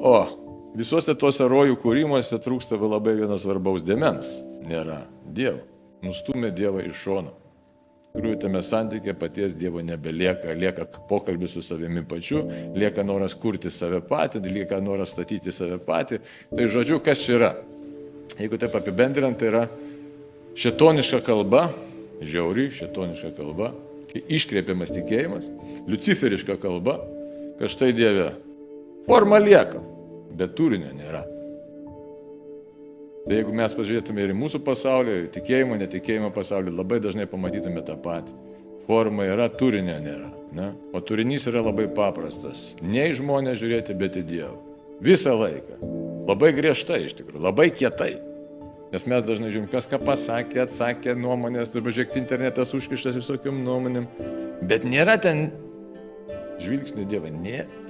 O visuose tuose rojų kūrimuose trūksta labai vienas svarbaus dėmens. Nėra Dievo. Nustumė Dievą iš šono. Kuriuo tame santykė paties Dievo nebelieka, lieka pokalbis su savimi pačiu, lieka noras kurti save patį, lieka noras statyti save patį. Tai žodžiu, kas čia yra? Jeigu taip apibendrinant, tai yra šėtoniška kalba, žiauri šėtoniška kalba, iškreipiamas tikėjimas, liuciferiška kalba, kad štai Dieve, forma lieka, bet turinio nėra. Tai jeigu mes pažiūrėtume ir į mūsų pasaulį, tikėjimo, netikėjimo pasaulį, labai dažnai pamatytume tą patį. Forma yra, turinio nėra. Ne? O turinys yra labai paprastas. Ne į žmonės žiūrėti, bet į Dievą. Visą laiką. Labai griežtai iš tikrųjų, labai kietai. Nes mes dažnai žiūrim, kas ką pasakė, atsakė nuomonės, turbūt žiūrėkti internetas užkištas visokiom nuomonėm. Bet nėra ten žvilgsnių Dievą, nėra.